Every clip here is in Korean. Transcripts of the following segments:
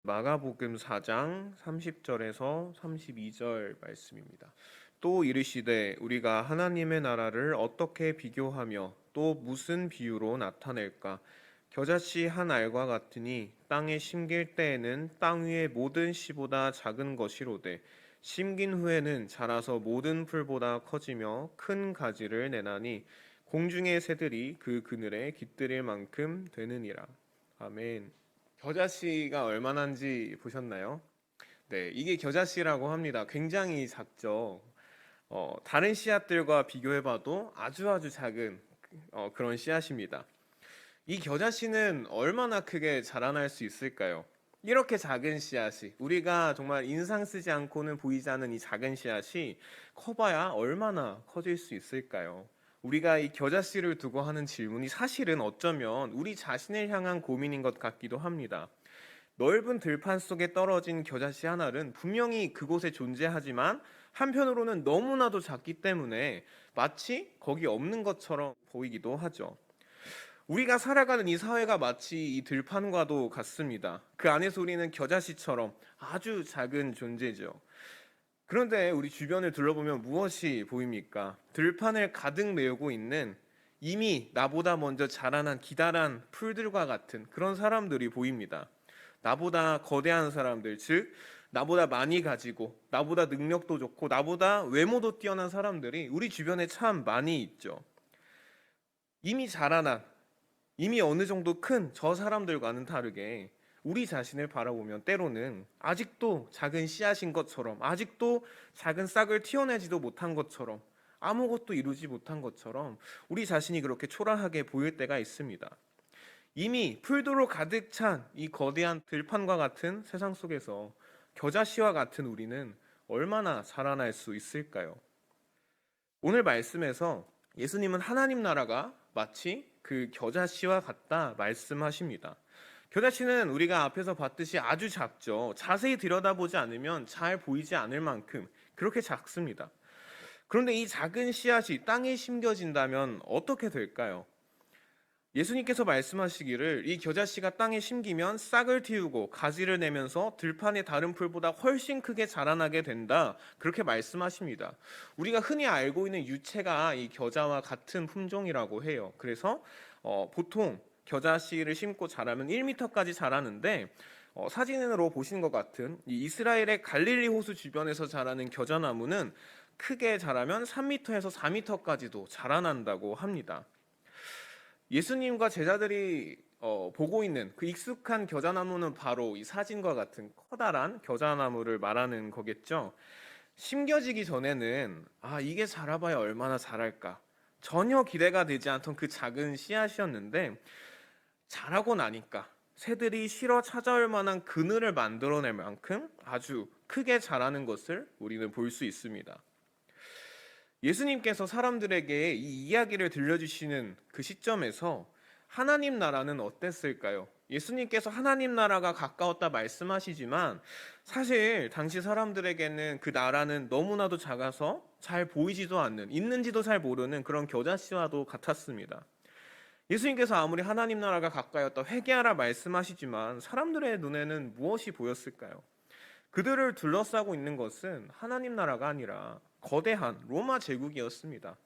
마가복음 4장 30절에서 32절 말씀입니다. 또 이르시되 우리가 하나님의 나라를 어떻게 비교하며 또 무슨 비유로 나타낼까? 겨자씨 한 알과 같으니 땅에 심길 때에는 땅 위의 모든 씨보다 작은 것이로되 심긴 후에는 자라서 모든 풀보다 커지며 큰 가지를 내나니 공중의 새들이 그 그늘에 깃들일 만큼 되느니라. 아멘. 겨자씨가 얼마나인지 보셨나요? 네, 이게 겨자씨라고 합니다. 굉장히 작죠. 다른 씨앗들과 비교해봐도 아주 작은 그런 씨앗입니다. 이 겨자씨는 얼마나 크게 자라날 수 있을까요? 이렇게 작은 씨앗이, 우리가 정말 인상 쓰지 않고는 보이지 않는 이 작은 씨앗이 커봐야 얼마나 커질 수 있을까요? 우리가 이 겨자씨를 두고 하는 질문이 사실은 어쩌면 우리 자신을 향한 고민인 것 같기도 합니다. 넓은 들판 속에 떨어진 겨자씨 하나는 분명히 그곳에 존재하지만 한편으로는 너무나도 작기 때문에 마치 거기 없는 것처럼 보이기도 하죠. 우리가 살아가는 이 사회가 마치 이 들판과도 같습니다. 그 안에서 우리는 겨자씨처럼 아주 작은 존재죠. 그런데 우리 주변을 둘러보면 무엇이 보입니까? 들판을 가득 메우고 있는 이미 나보다 먼저 자라난 기다란 풀들과 같은 그런 사람들이 보입니다. 나보다 거대한 사람들, 즉 나보다 많이 가지고 나보다 능력도 좋고 나보다 외모도 뛰어난 사람들이 우리 주변에 참 많이 있죠. 이미 자라난, 이미 어느 정도 큰 저 사람들과는 다르게 우리 자신을 바라보면 때로는 아직도 작은 씨앗인 것처럼, 아직도 작은 싹을 틔워내지도 못한 것처럼, 아무것도 이루지 못한 것처럼 우리 자신이 그렇게 초라하게 보일 때가 있습니다. 이미 풀도로 가득 찬 이 거대한 들판과 같은 세상 속에서 겨자씨와 같은 우리는 얼마나 자라날 수 있을까요? 오늘 말씀에서 예수님은 하나님 나라가 마치 그 겨자씨와 같다 말씀하십니다. 겨자씨는 우리가 앞에서 봤듯이 아주 작죠. 자세히 들여다보지 않으면 잘 보이지 않을 만큼 그렇게 작습니다. 그런데 이 작은 씨앗이 땅에 심겨진다면 어떻게 될까요? 예수님께서 말씀하시기를 이 겨자씨가 땅에 심기면 싹을 틔우고 가지를 내면서 들판의 다른 풀보다 훨씬 크게 자라나게 된다. 그렇게 말씀하십니다. 우리가 흔히 알고 있는 유채가 이 겨자와 같은 품종이라고 해요. 그래서 보통 겨자씨를 심고 자라면 1m까지 자라는데 사진으로 보시는 것 같은 이 이스라엘의 갈릴리 호수 주변에서 자라는 겨자나무는 크게 자라면 3m에서 4m까지도 자라난다고 합니다. 예수님과 제자들이 보고 있는 그 익숙한 겨자나무는 바로 이 사진과 같은 커다란 겨자나무를 말하는 거겠죠. 심겨지기 전에는 이게 자라봐야 얼마나 자랄까 전혀 기대가 되지 않던 그 작은 씨앗이었는데 자라고 나니까 새들이 실어 찾아올 만한 그늘을 만들어낼 만큼 아주 크게 자라는 것을 우리는 볼 수 있습니다. 예수님께서 사람들에게 이 이야기를 들려주시는 그 시점에서 하나님 나라는 어땠을까요? 예수님께서 하나님 나라가 가까웠다 말씀하시지만 사실 당시 사람들에게는 그 나라는 너무나도 작아서 잘 보이지도 않는, 있는지도 잘 모르는 그런 겨자씨와도 같았습니다. 예수님께서 아무리 하나님 나라가 가까이었다 회개하라 말씀하시지만 사람들의 눈에는 무엇이 보였을까요? 그들을 둘러싸고 있는 것은 하나님 나라가 아니라 거대한 로마 제국이었습니다.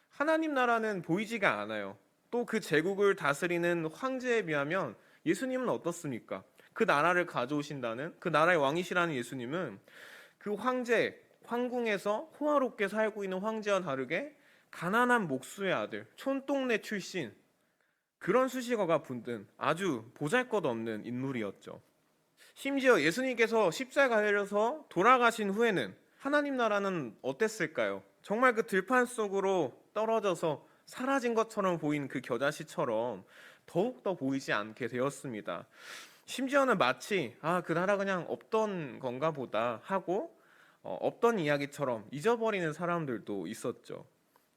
하나님 나라는 보이지가 않아요. 또 그 제국을 다스리는 황제에 비하면 예수님은 어떻습니까? 그 나라를 가져오신다는 그 나라의 왕이시라는 예수님은 그 황제, 황궁에서 호화롭게 살고 있는 황제와 다르게 가난한 목수의 아들, 촌동네 출신, 그런 수식어가 붙은 아주 보잘것없는 인물이었죠. 심지어 예수님께서 십자가에 달려서 돌아가신 후에는 하나님 나라는 어땠을까요? 정말 그 들판 속으로 떨어져서 사라진 것처럼 보인 그 겨자씨처럼 더욱더 보이지 않게 되었습니다. 심지어는 마치 그 나라 그냥 없던 건가 보다 하고 없던 이야기처럼 잊어버리는 사람들도 있었죠.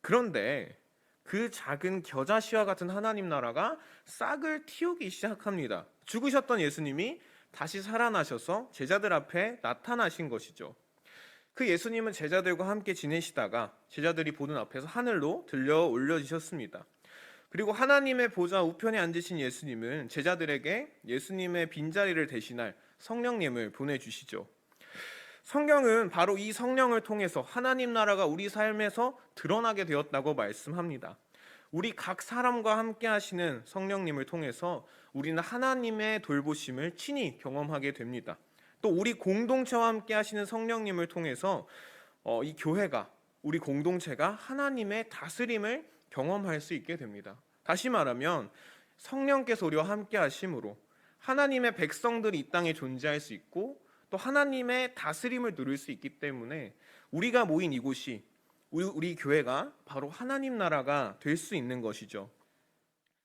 그런데 그 작은 겨자씨와 같은 하나님 나라가 싹을 틔우기 시작합니다. 죽으셨던 예수님이 다시 살아나셔서 제자들 앞에 나타나신 것이죠. 그 예수님은 제자들과 함께 지내시다가 제자들이 보는 앞에서 하늘로 들려 올려지셨습니다. 그리고 하나님의 보좌 우편에 앉으신 예수님은 제자들에게 예수님의 빈자리를 대신할 성령님을 보내주시죠. 성경은 바로 이 성령을 통해서 하나님 나라가 우리 삶에서 드러나게 되었다고 말씀합니다. 우리 각 사람과 함께 하시는 성령님을 통해서 우리는 하나님의 돌보심을 친히 경험하게 됩니다. 또 우리 공동체와 함께 하시는 성령님을 통해서 이 교회가, 우리 공동체가 하나님의 다스림을 경험할 수 있게 됩니다. 다시 말하면 성령께서 우리와 함께 하심으로 하나님의 백성들이 이 땅에 존재할 수 있고 또 하나님의 다스림을 누릴 수 있기 때문에 우리가 모인 이곳이, 우리 교회가 바로 하나님 나라가 될 수 있는 것이죠.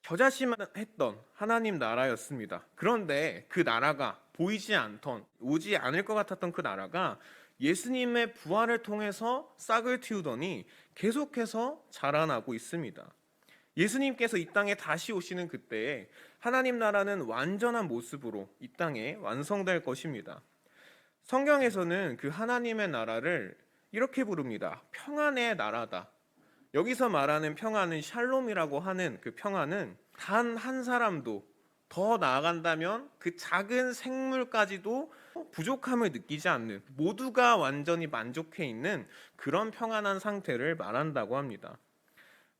겨자씨만했던 하나님 나라였습니다. 그런데 그 나라가 보이지 않던, 오지 않을 것 같았던 그 나라가 예수님의 부활을 통해서 싹을 틔우더니 계속해서 자라나고 있습니다. 예수님께서 이 땅에 다시 오시는 그때에 하나님 나라는 완전한 모습으로 이 땅에 완성될 것입니다. 성경에서는 그 하나님의 나라를 이렇게 부릅니다. 평안의 나라다. 여기서 말하는 평안은 샬롬이라고 하는 그 평안은 단 한 사람도, 더 나아간다면 그 작은 생물까지도 부족함을 느끼지 않는, 모두가 완전히 만족해 있는 그런 평안한 상태를 말한다고 합니다.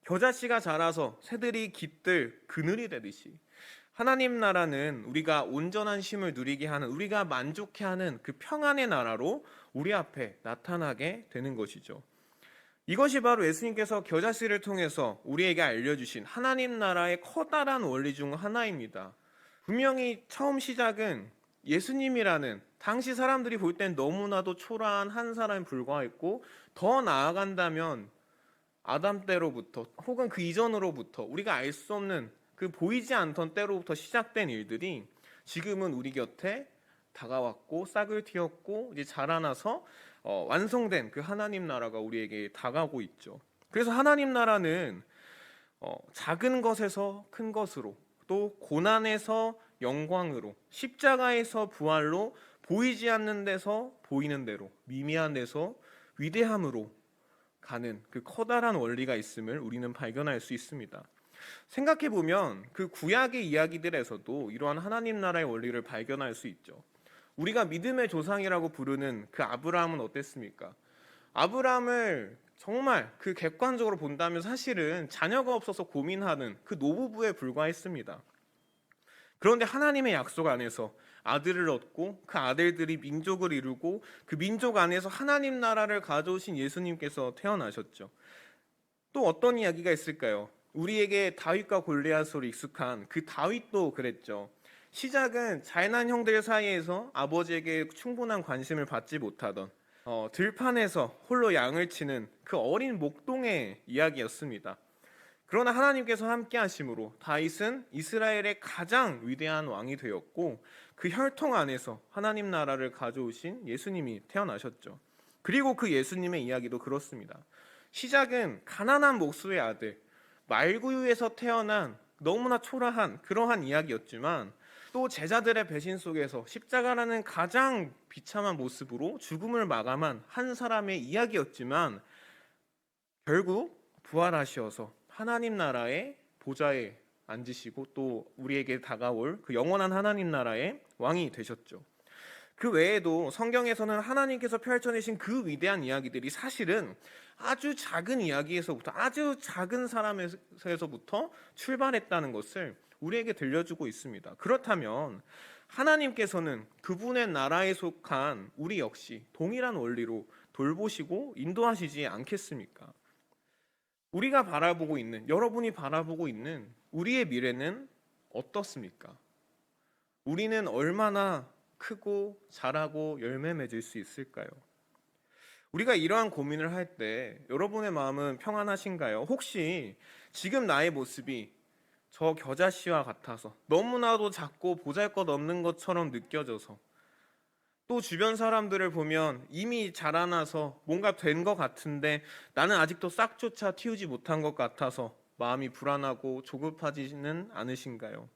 겨자씨가 자라서 새들이 깃들 그늘이 되듯이 하나님 나라는 우리가 온전한 쉼을 누리게 하는, 우리가 만족해 하는 그 평안의 나라로 우리 앞에 나타나게 되는 것이죠. 이것이 바로 예수님께서 겨자씨를 통해서 우리에게 알려주신 하나님 나라의 커다란 원리 중 하나입니다. 분명히 처음 시작은 예수님이라는 당시 사람들이 볼 땐 너무나도 초라한 한 사람에 불과했고, 더 나아간다면 아담 때로부터 혹은 그 이전으로부터 우리가 알 수 없는 그 보이지 않던 때로부터 시작된 일들이 지금은 우리 곁에 다가왔고 싹을 틔웠고 이제 자라나서 완성된 그 하나님 나라가 우리에게 다가오고 있죠. 그래서 하나님 나라는 작은 것에서 큰 것으로, 또 고난에서 영광으로, 십자가에서 부활로, 보이지 않는 데서 보이는 대로, 미미한 데서 위대함으로 가는 그 커다란 원리가 있음을 우리는 발견할 수 있습니다. 생각해보면 그 구약의 이야기들에서도 이러한 하나님 나라의 원리를 발견할 수 있죠. 우리가 믿음의 조상이라고 부르는 그 아브라함은 어땠습니까? 아브라함을 정말 그 객관적으로 본다면 사실은 자녀가 없어서 고민하는 그 노부부에 불과했습니다. 그런데 하나님의 약속 안에서 아들을 얻고 그 아들들이 민족을 이루고 그 민족 안에서 하나님 나라를 가져오신 예수님께서 태어나셨죠. 또 어떤 이야기가 있을까요? 우리에게 다윗과 골리앗으로 익숙한 그 다윗도 그랬죠. 시작은 잘난 형들 사이에서 아버지에게 충분한 관심을 받지 못하던 들판에서 홀로 양을 치는 그 어린 목동의 이야기였습니다. 그러나 하나님께서 함께 하심으로 다윗은 이스라엘의 가장 위대한 왕이 되었고, 그 혈통 안에서 하나님 나라를 가져오신 예수님이 태어나셨죠. 그리고 그 예수님의 이야기도 그렇습니다. 시작은 가난한 목수의 아들, 말구유에서 태어난 너무나 초라한 그러한 이야기였지만, 또 제자들의 배신 속에서 십자가라는 가장 비참한 모습으로 죽음을 마감한 한 사람의 이야기였지만, 결국 부활하셔서 하나님 나라의 보좌에 앉으시고 또 우리에게 다가올 그 영원한 하나님 나라의 왕이 되셨죠. 그 외에도 성경에서는 하나님께서 펼쳐내신 그 위대한 이야기들이 사실은 아주 작은 이야기에서부터, 아주 작은 사람에서부터 출발했다는 것을 우리에게 들려주고 있습니다. 그렇다면 하나님께서는 그분의 나라에 속한 우리 역시 동일한 원리로 돌보시고 인도하시지 않겠습니까? 우리가 바라보고 있는, 여러분이 바라보고 있는 우리의 미래는 어떻습니까? 우리는 얼마나 크고 자라고 열매 맺을 수 있을까요? 우리가 이러한 고민을 할 때 여러분의 마음은 평안하신가요? 혹시 지금 나의 모습이 저 겨자씨와 같아서 너무나도 작고 보잘것없는 것처럼 느껴져서, 또 주변 사람들을 보면 이미 자라나서 뭔가 된 것 같은데 나는 아직도 싹조차 틔우지 못한 것 같아서 마음이 불안하고 조급하지는 않으신가요?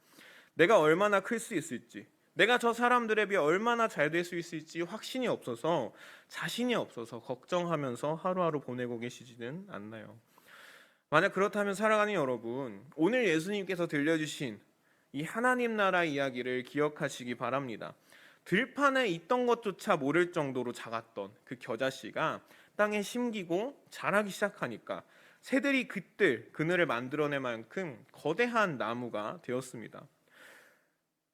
내가 얼마나 클 수 있을지, 내가 저 사람들에 비해 얼마나 잘 될 수 있을지 확신이 없어서, 자신이 없어서 걱정하면서 하루하루 보내고 계시지는 않나요? 만약 그렇다면 사랑하는 여러분, 오늘 예수님께서 들려주신 이 하나님 나라 이야기를 기억하시기 바랍니다. 들판에 있던 것조차 모를 정도로 작았던 그 겨자씨가 땅에 심기고 자라기 시작하니까 새들이 깃들 그늘을 만들어낼 만큼 거대한 나무가 되었습니다.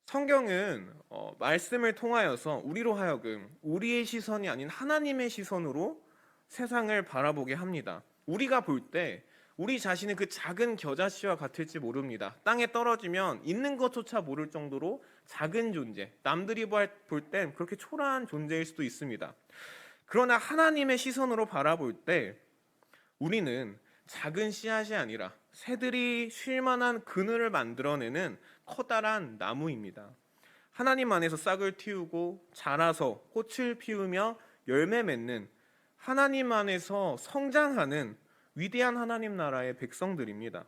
성경은 말씀을 통하여서 우리로 하여금 우리의 시선이 아닌 하나님의 시선으로 세상을 바라보게 합니다. 우리가 볼 때 우리 자신은 그 작은 겨자씨와 같을지 모릅니다. 땅에 떨어지면 있는 것조차 모를 정도로 작은 존재, 남들이 볼 땐 그렇게 초라한 존재일 수도 있습니다. 그러나 하나님의 시선으로 바라볼 때 우리는 작은 씨앗이 아니라 새들이 쉴 만한 그늘을 만들어내는 커다란 나무입니다. 하나님 안에서 싹을 틔우고 자라서 꽃을 피우며 열매 맺는 하나님 안에서 성장하는 위대한 하나님 나라의 백성들입니다.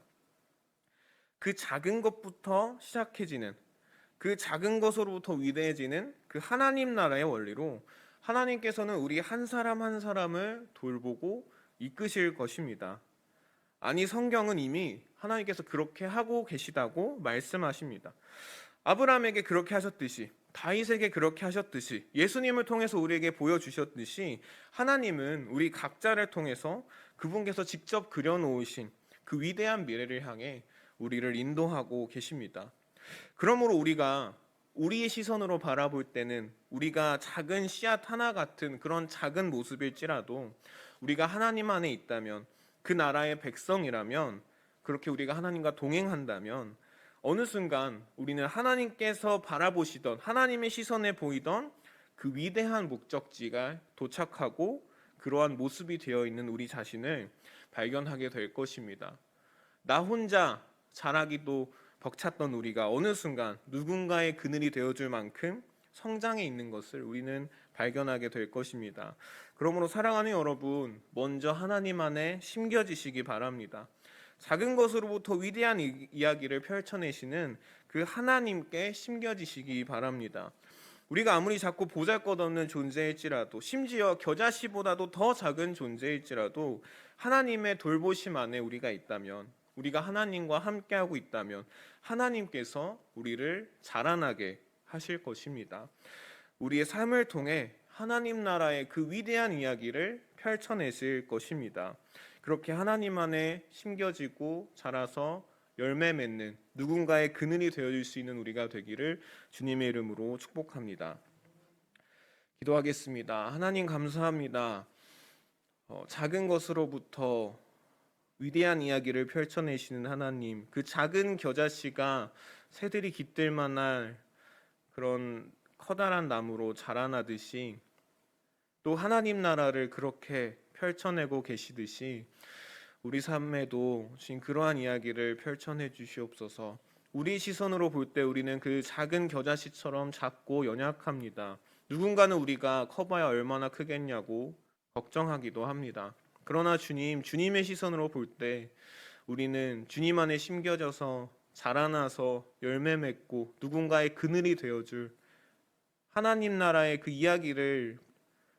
그 작은 것부터 시작해지는, 그 작은 것으로부터 위대해지는 그 하나님 나라의 원리로 하나님께서는 우리 한 사람 한 사람을 돌보고 이끄실 것입니다. 아니, 성경은 이미 하나님께서 그렇게 하고 계시다고 말씀하십니다. 아브라함에게 그렇게 하셨듯이, 다윗에게 그렇게 하셨듯이, 예수님을 통해서 우리에게 보여주셨듯이 하나님은 우리 각자를 통해서 그분께서 직접 그려놓으신 그 위대한 미래를 향해 우리를 인도하고 계십니다. 그러므로 우리가 우리의 시선으로 바라볼 때는 우리가 작은 씨앗 하나 같은 그런 작은 모습일지라도 우리가 하나님 안에 있다면, 그 나라의 백성이라면, 그렇게 우리가 하나님과 동행한다면 어느 순간 우리는 하나님께서 바라보시던, 하나님의 시선에 보이던 그 위대한 목적지가 도착하고 그러한 모습이 되어 있는 우리 자신을 발견하게 될 것입니다. 나 혼자 자라기도 벅찼던 우리가 어느 순간 누군가의 그늘이 되어줄 만큼 성장해 있는 것을 우리는 발견하게 될 것입니다. 그러므로 사랑하는 여러분, 먼저 하나님 안에 심겨지시기 바랍니다. 작은 것으로부터 위대한 이야기를 펼쳐내시는 그 하나님께 심겨지시기 바랍니다. 우리가 아무리 작고 보잘것없는 존재일지라도, 심지어 겨자씨보다도 더 작은 존재일지라도 하나님의 돌보심 안에 우리가 있다면, 우리가 하나님과 함께하고 있다면 하나님께서 우리를 자라나게 하실 것입니다. 우리의 삶을 통해 하나님 나라의 그 위대한 이야기를 펼쳐내실 것입니다. 그렇게 하나님 안에 심겨지고 자라서 열매 맺는 누군가의 그늘이 되어줄 수 있는 우리가 되기를 주님의 이름으로 축복합니다. 기도하겠습니다. 하나님 감사합니다. 작은 것으로부터 위대한 이야기를 펼쳐내시는 하나님, 그 작은 겨자씨가 새들이 깃들 만한 그런 커다란 나무로 자라나듯이, 또 하나님 나라를 그렇게 펼쳐내고 계시듯이 우리 삶에도 지금 그러한 이야기를 펼쳐내 주시옵소서. 우리 시선으로 볼 때 우리는 그 작은 겨자씨처럼 작고 연약합니다. 누군가는 우리가 커봐야 얼마나 크겠냐고 걱정하기도 합니다. 그러나 주님, 주님의 시선으로 볼 때 우리는 주님 안에 심겨져서 자라나서 열매 맺고 누군가의 그늘이 되어줄 하나님 나라의 그 이야기를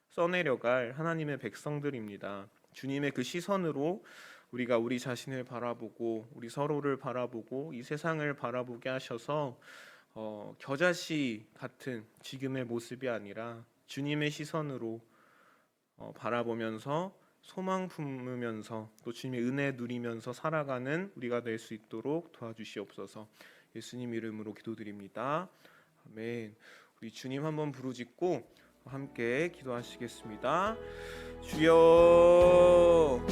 써내려갈 하나님의 백성들입니다. 주님의 그 시선으로 우리가 우리 자신을 바라보고 우리 서로를 바라보고 이 세상을 바라보게 하셔서 겨자씨 같은 지금의 모습이 아니라 주님의 시선으로 바라보면서 소망 품으면서 또 주님의 은혜 누리면서 살아가는 우리가 될 수 있도록 도와주시옵소서. 예수님 이름으로 기도드립니다. 아멘. 우리 주님 한번 부르짖고 함께 기도하시겠습니다. 주여